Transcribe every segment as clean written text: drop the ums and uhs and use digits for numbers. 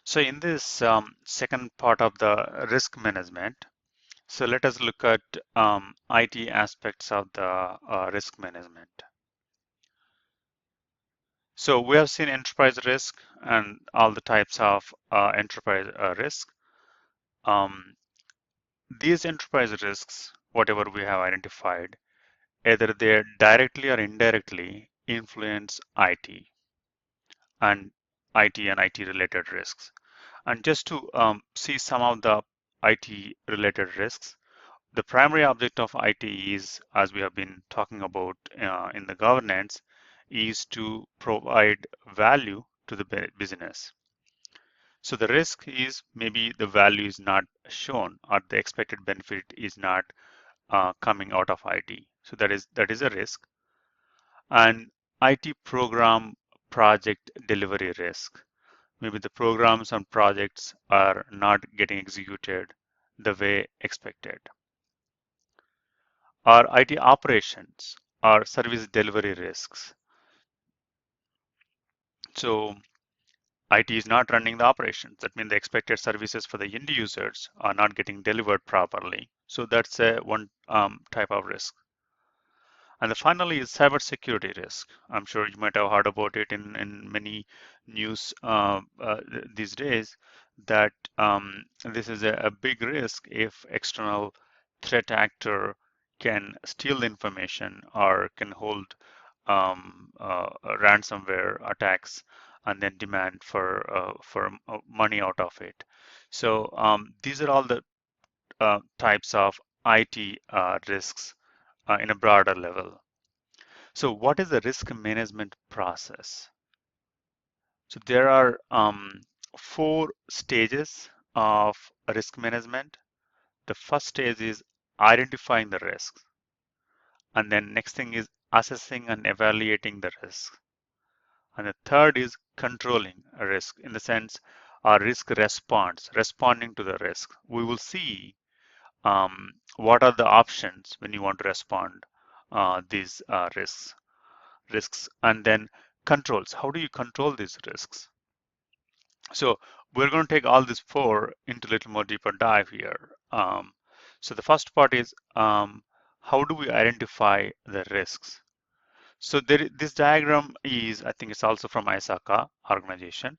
So in this second part of the risk management, so let us look at IT aspects of the risk management. So we have seen enterprise risk and all the types of enterprise risk. Um, these enterprise risks, whatever we have identified, either they directly or indirectly influence and IT and IT related risks. And just to see some of the IT related risks, the primary object of IT is, as we have been talking about in the governance, is to provide value to the business. So the risk is maybe the value is not shown or the expected benefit is not coming out of IT. So that is a risk. And IT program project delivery risk. Maybe the programs and projects are not getting executed the way expected. Or IT operations or service delivery risks. So IT is not running the operations. That means the expected services for the end users are not getting delivered properly. So that's one type of risk. And the finally is cybersecurity risk. I'm sure you might have heard about it in many news these days that this is a big risk if external threat actor can steal the information or can hold ransomware attacks and then demand for money out of it. So these are all the types of IT risks in a broader level. So what is the risk management process? So there are four stages of risk management. The first stage is identifying the risks. And then next thing is assessing and evaluating the risk. And the third is controlling a risk in the sense our risk response, responding to the risk. We will see what are the options when you want to respond these risks, and then controls. How do you control these risks? So we're going to take all these four into a little more deeper dive here. So the first part is how do we identify the risks? So this diagram is, I think it's also from ISACA organization.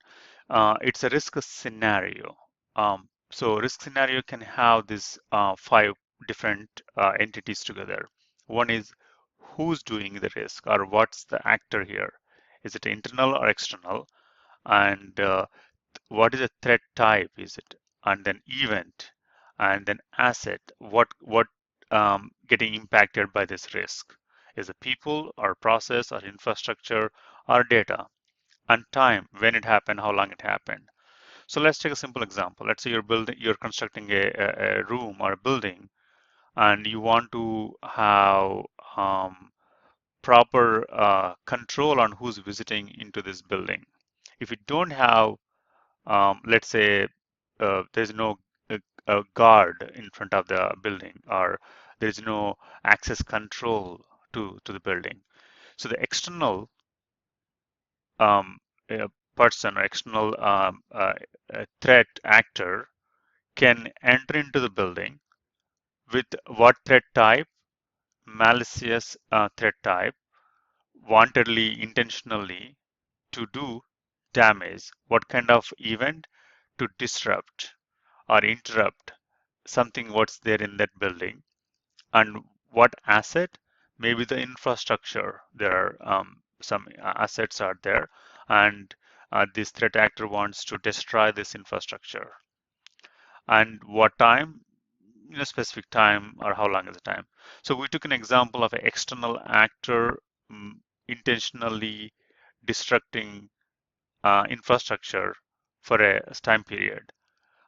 It's a risk scenario. So risk scenario can have these five different entities together. One is who's doing the risk or what's the actor here? Is it internal or external? And what is the threat type? Is it? And then event, and then asset. What getting impacted by this risk? Is it people or process or infrastructure or data? And time, when it happened, how long it happened. So let's take a simple example. Let's say you're constructing a room or a building, and you want to have proper control on who's visiting into this building. If you don't have, let's say, there's no guard in front of the building, or there's no access control to the building. So the external um, person or external threat actor can enter into the building with what threat type? Malicious threat type, wantedly, intentionally to do damage. What kind of event? To disrupt or interrupt something what's there in that building. And what asset? Maybe the infrastructure. There are some assets are there, and this threat actor wants to destroy this infrastructure. And what time? Specific time, or how long is the time? So we took an example of an external actor intentionally destructing infrastructure for a time period.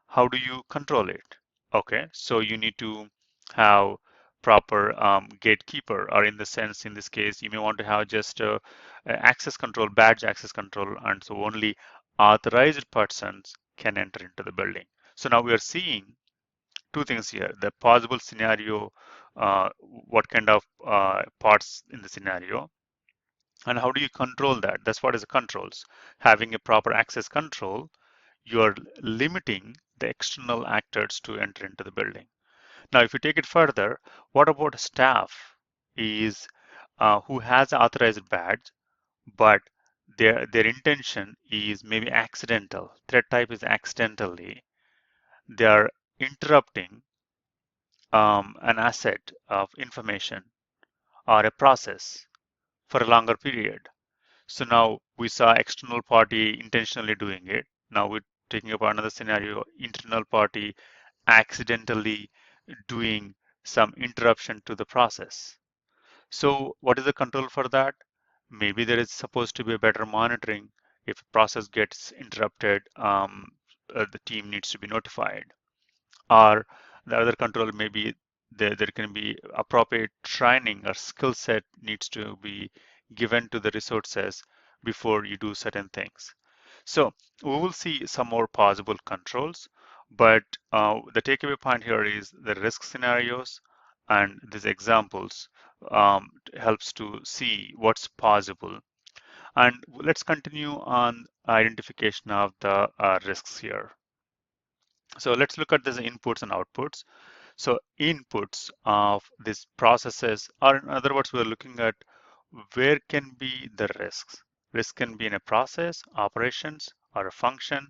How do you control it? Okay, so you need to have proper gatekeeper, or in the sense, in this case, you may want to have just access control, badge access control, and so only authorized persons can enter into the building. So now we are seeing two things here: the possible scenario, what kind of parts in the scenario, and how do you control that? That's what is the controls. Having a proper access control, you're limiting the external actors to enter into the building. Now, if you take it further, what about staff is who has authorized badge, but their intention is maybe accidental. Threat type is accidentally. They are interrupting an asset of information or a process for a longer period. So now we saw external party intentionally doing it. Now we're taking up another scenario, internal party accidentally doing some interruption to the process. So what is the control for that? Maybe there is supposed to be a better monitoring. If a process gets interrupted, the team needs to be notified. Or the other control maybe there can be appropriate training or skill set needs to be given to the resources before you do certain things. So we will see some more possible controls, but the takeaway point here is the risk scenarios and these examples helps to see what's possible. And let's continue on identification of the risks here. So let's look at these inputs and outputs. So inputs of these processes, or in other words, we're looking at where can be the risks. Risk can be in a process, operations, or a function,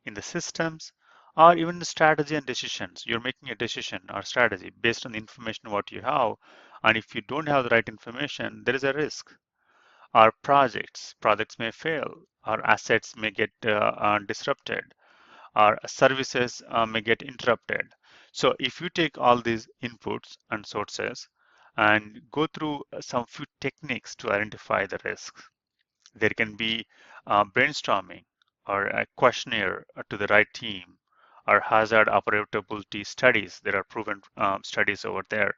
in the systems, or even the strategy and decisions. You're making a decision or strategy based on the information what you have, and if you don't have the right information, there is a risk. Our projects may fail, our assets may get disrupted, our services may get interrupted. So if you take all these inputs and sources and go through some few techniques to identify the risks, there can be brainstorming or a questionnaire to the right team or hazard operability studies. There are proven studies over there.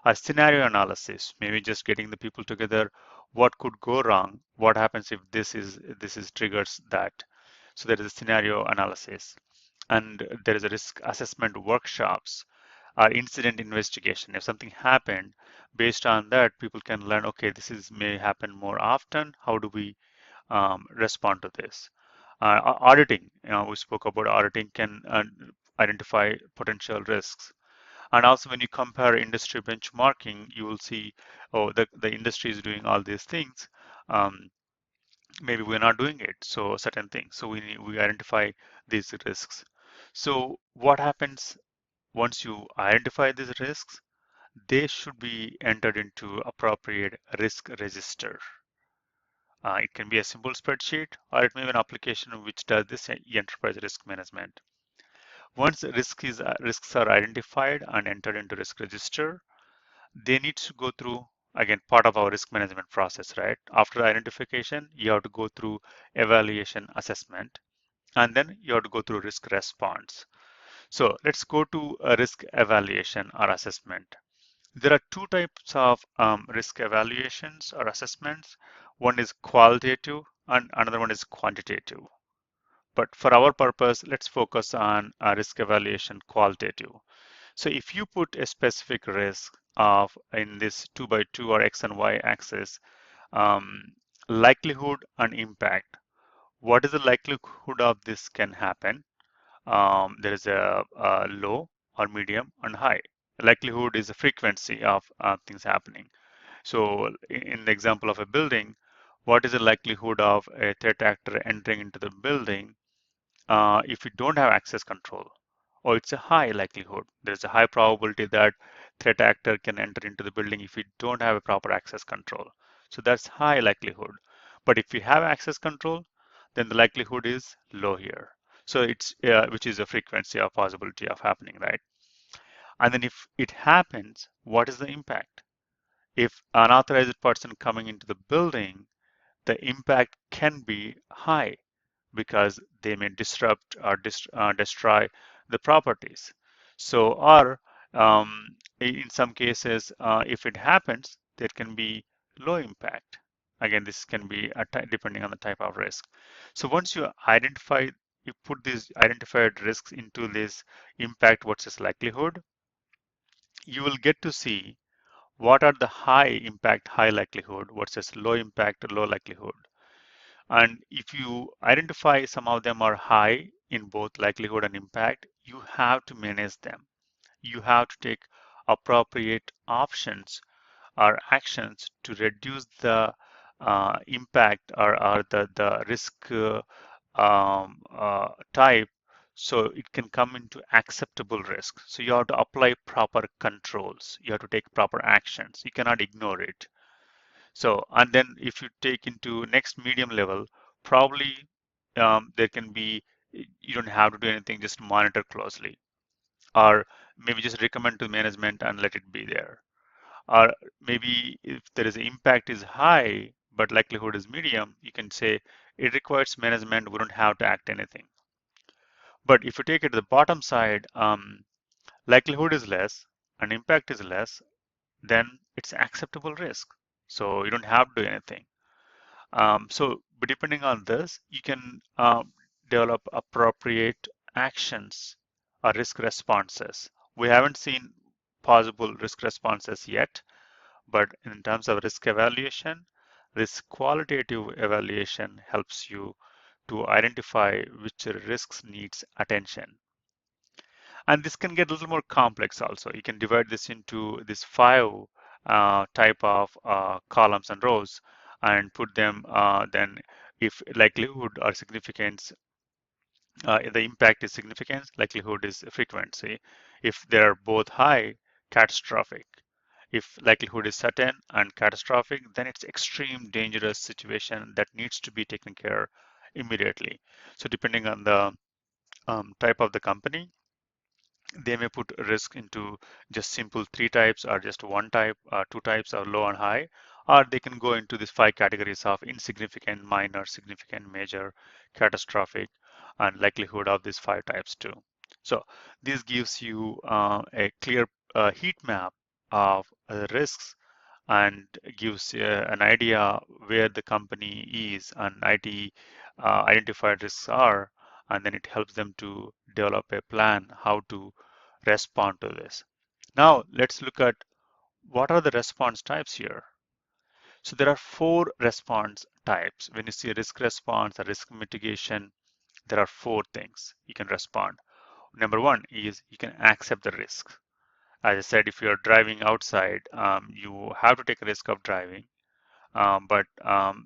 A scenario analysis, maybe just getting the people together. What could go wrong? What happens if this is triggers that? So there is a scenario analysis, and there is a risk assessment workshops or incident investigation. If something happened, based on that, people can learn. Okay, this is may happen more often. How do we respond to this? Auditing. We spoke about auditing can identify potential risks. And also when you compare industry benchmarking, you will see, oh, the industry is doing all these things. Um, Maybe we're not doing it. So certain things. So we identify these risks. So what happens once you identify these risks? They should be entered into appropriate risk register. It can be a simple spreadsheet, or it may be an application which does this enterprise risk management. Once risks are identified and entered into risk register, they need to go through, again, part of our risk management process, right? After identification, you have to go through evaluation assessment, and then you have to go through risk response. So let's go to a risk evaluation or assessment. There are two types of risk evaluations or assessments. One is qualitative and another one is quantitative. But for our purpose, let's focus on risk evaluation qualitative. So if you put a specific risk of in this 2 by 2 or X and Y axis, um, likelihood and impact, what is the likelihood of this can happen? There is a low or medium and high. Likelihood is the frequency of things happening. So in the example of a building, what is the likelihood of a threat actor entering into the building if you don't have access control? Or it's a high likelihood. There's a high probability that threat actor can enter into the building if you don't have a proper access control. So that's high likelihood. But if you have access control, then the likelihood is low here. So it's which is a frequency or possibility of happening, right? And then if it happens, what is the impact? If unauthorized person coming into the building, the impact can be high because they may disrupt or destroy the properties. So, or in some cases, if it happens, there can be low impact. Again, this can be depending on the type of risk. So once you put these identified risks into this impact versus likelihood, you will get to see what are the high impact, high likelihood versus low impact, low likelihood. And if you identify some of them are high, in both likelihood and impact, you have to manage them. You have to take appropriate options or actions to reduce the impact or the risk type so it can come into acceptable risk. So you have to apply proper controls. You have to take proper actions. You cannot ignore it. So, and then if you take into next medium level, probably there can be, you don't have to do anything, just monitor closely, or maybe just recommend to management and let it be there. Or maybe if there is impact is high, but likelihood is medium, you can say it requires management, we don't have to act anything. But if you take it to the bottom side, likelihood is less and impact is less, then it's acceptable risk. So you don't have to do anything. But depending on this, you can develop appropriate actions or risk responses. We haven't seen possible risk responses yet, but in terms of risk evaluation, this qualitative evaluation helps you to identify which risks needs attention. And this can get a little more complex also. You can divide this into this five type of columns and rows and put them then if likelihood or significance, the impact is significance, likelihood is frequency. If they are both high, catastrophic. If likelihood is certain and catastrophic, then it's extreme dangerous situation that needs to be taken care immediately. So depending on the type of the company, they may put risk into just simple three types or just one type, two types or low and high, or they can go into these five categories of insignificant, minor, significant, major, catastrophic, and likelihood of these five types too. So this gives you a clear heat map of risks and gives an idea where the company is and IT identified risks are, and then it helps them to develop a plan how to respond to this. Now let's look at what are the response types here. So there are four response types. When you see risk response or risk mitigation, there are four things you can respond. Number one is you can accept the risk. As I said, if you're driving outside, you have to take a risk of driving, but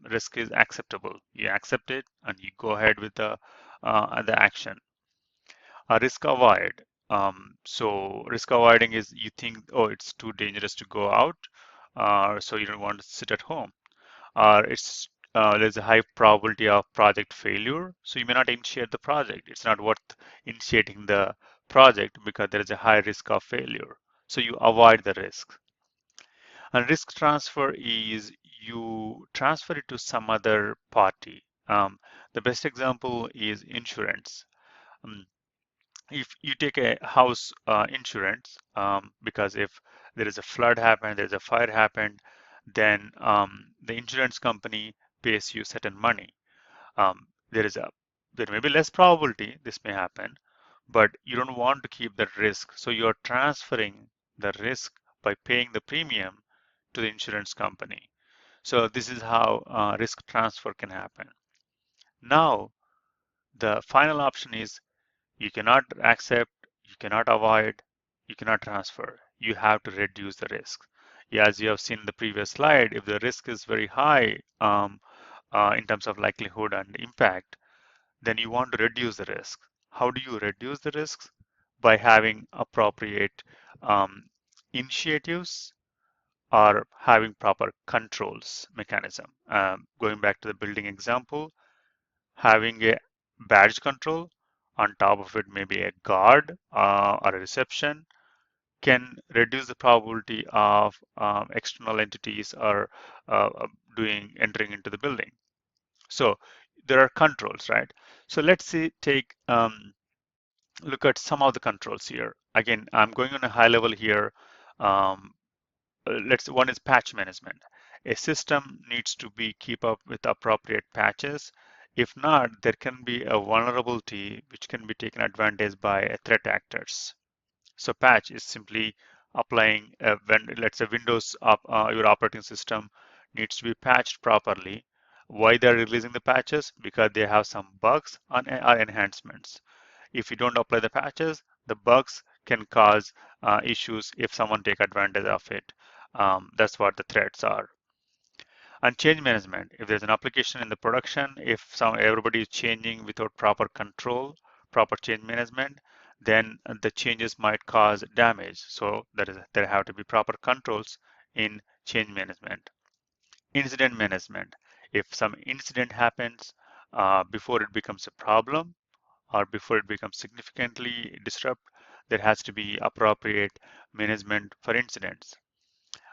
risk is acceptable. You accept it and you go ahead with the action. Risk avoid. So risk avoiding is you think, oh, it's too dangerous to go out, so you don't want to sit at home. It's there's a high probability of project failure, so you may not initiate the project. It's not worth initiating the project because there is a high risk of failure. So you avoid the risk. And risk transfer is you transfer it to some other party. The best example is insurance. Um, if you take a house insurance, because if there is a flood happened, there's a fire happened, then the insurance company pays you certain money. Um, there is a there may be less probability this may happen, but you don't want to keep that risk, so you're transferring the risk by paying the premium to the insurance company. So this is how risk transfer can happen. Now, the final option is you cannot accept, you cannot avoid, you cannot transfer. You have to reduce the risk. Yeah, as you have seen in the previous slide, if the risk is very high in terms of likelihood and impact, then you want to reduce the risk. How do you reduce the risks? By having appropriate um, initiatives or having proper controls mechanism. Going back to the building example, having a badge control on top of it, maybe a guard or a reception, can reduce the probability of external entities or doing entering into the building. So there are controls, right? So let's see, take look at some of the controls here. Again, I'm going on a high level here. Um, let's one is patch management. A system needs to be keep up with appropriate patches. If not, there can be a vulnerability which can be taken advantage by threat actors. So patch is simply applying when let's say Windows your operating system needs to be patched properly. Why they're releasing the patches? Because they have some bugs or enhancements. If you don't apply the patches, the bugs can cause issues if someone take advantage of it. That's what the threats are. And change management. If there's an application in the production, if everybody is changing without proper control, proper change management, then the changes might cause damage. So there have to be proper controls in change management. Incident management. If some incident happens before it becomes a problem or before it becomes significantly disrupt, there has to be appropriate management for incidents.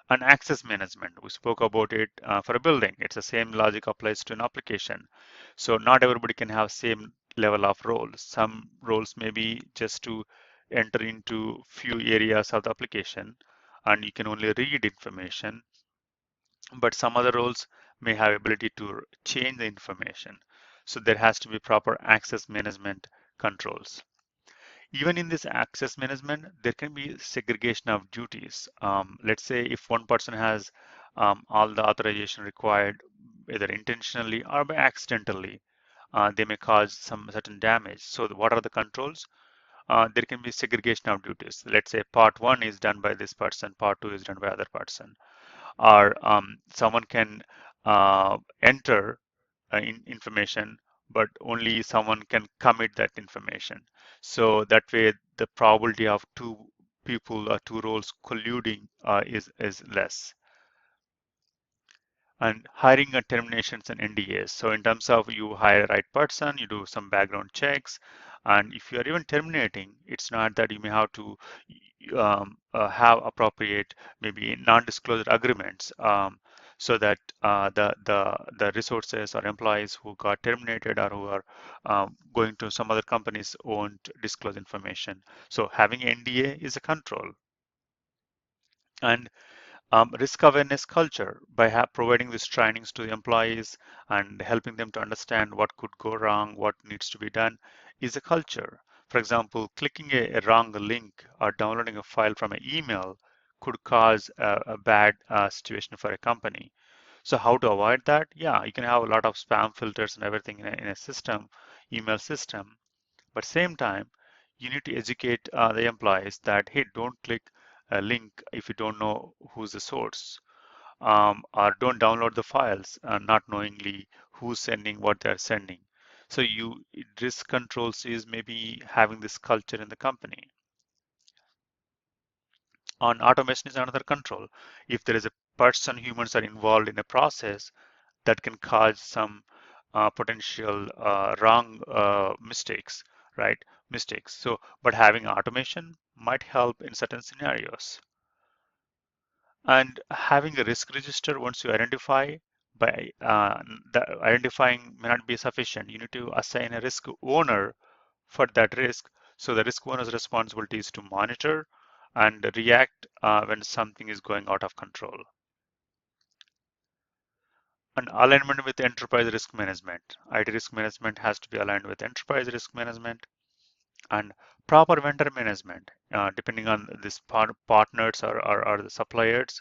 And access management, we spoke about it for a building. It's the same logic applies to an application. So not everybody can have same level of roles. Some roles may be just to enter into few areas of the application and you can only read information, but some other roles may have ability to change the information. So there has to be proper access management controls. Even in this access management, there can be segregation of duties. Let's say if one person has all the authorization required, either intentionally or by accidentally, they may cause some certain damage. So what are the controls? There can be segregation of duties. Let's say part one is done by this person, part two is done by other person, or someone can enter information, but only someone can commit that information. So that way, the probability of two people or two roles colluding is less. And hiring and terminations and NDAs. So in terms of you hire a right person, you do some background checks, and if you are even terminating, it's not that you may have to have appropriate maybe non-disclosure agreements, so that the resources or employees who got terminated or who are going to some other companies won't disclose information. So having NDA is a control. And risk awareness culture by providing these trainings to the employees and helping them to understand what could go wrong, what needs to be done is a culture. For example, clicking a wrong link or downloading a file from an email could cause a bad situation for a company. So how to avoid that? Yeah, you can have a lot of spam filters and everything in a system, email system. But same time, you need to educate the employees that, hey, don't click a link if you don't know who's the source, or don't download the files not knowingly who's sending what they're sending. So risk controls is maybe having this culture in the company. On automation is another control. If there is a person, humans are involved in a process that can cause some potential wrong mistakes, right? Mistakes. So, but having automation might help in certain scenarios. And having a risk register once you identify, by the identifying may not be sufficient. You need to assign a risk owner for that risk. So the risk owner's responsibility is to monitor and react when something is going out of control. And alignment with enterprise risk management. IT risk management has to be aligned with enterprise risk management. And proper vendor management, depending on this partners or the suppliers,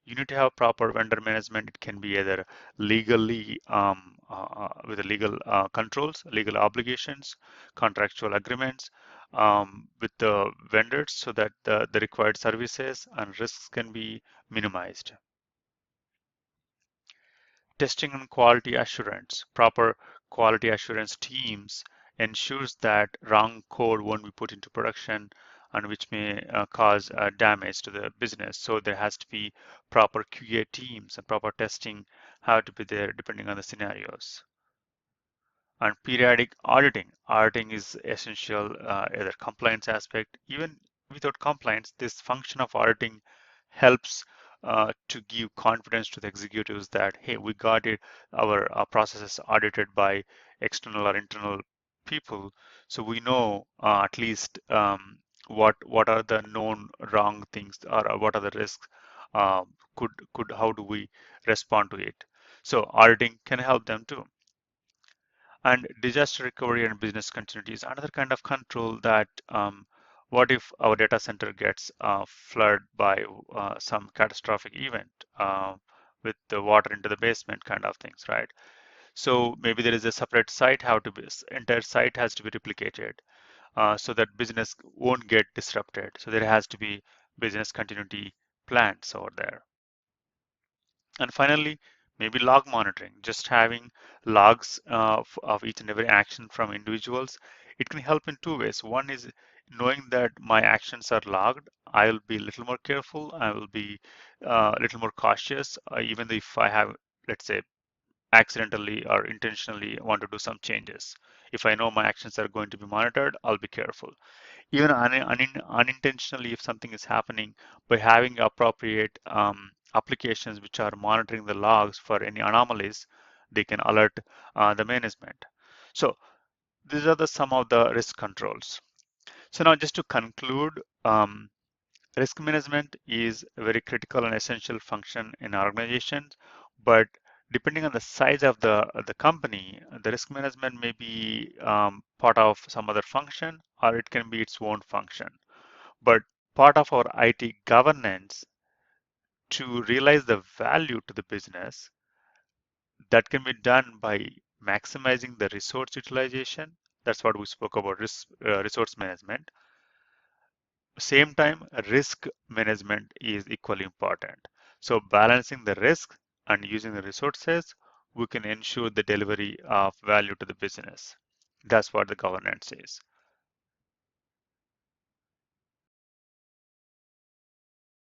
you need to have proper vendor management. It can be either legally with the legal controls, legal obligations, contractual agreements with the vendors so that the required services and risks can be minimized. Testing and quality assurance. Proper quality assurance teams ensures that wrong code won't be put into production and which may cause damage to the business. So there has to be proper QA teams and proper testing have to be there depending on the scenarios. And periodic auditing. Auditing is essential, either compliance aspect. Even without compliance, this function of auditing helps to give confidence to the executives that, hey, we got it, our processes audited by external or internal people. So we know at least what are the known wrong things or what are the risks, how do we respond to it. So auditing can help them too. And disaster recovery and business continuity is another kind of control that what if our data center gets flooded by some catastrophic event with the water into the basement kind of things, right? So maybe there is a separate site, how to be, entire site has to be replicated so that business won't get disrupted. So there has to be business continuity plans over there. And finally, maybe log monitoring, just having logs of each and every action from individuals. It can help in two ways. One is knowing that my actions are logged. I will be a little more careful. I will be a little more cautious, even if I have, let's say, accidentally or intentionally want to do some changes. If I know my actions are going to be monitored, I'll be careful. Even unintentionally, if something is happening, by having appropriate applications which are monitoring the logs for any anomalies, they can alert the management. So these are the some of the risk controls. So now just to conclude, risk management is a very critical and essential function in organizations, but depending on the size of the company, the risk management may be part of some other function, or it can be its own function. But part of our IT governance to realize the value to the business, that can be done by maximizing the resource utilization. That's what we spoke about, resource management. Same time, risk management is equally important. So balancing the risk and using the resources, we can ensure the delivery of value to the business. That's what the governance is.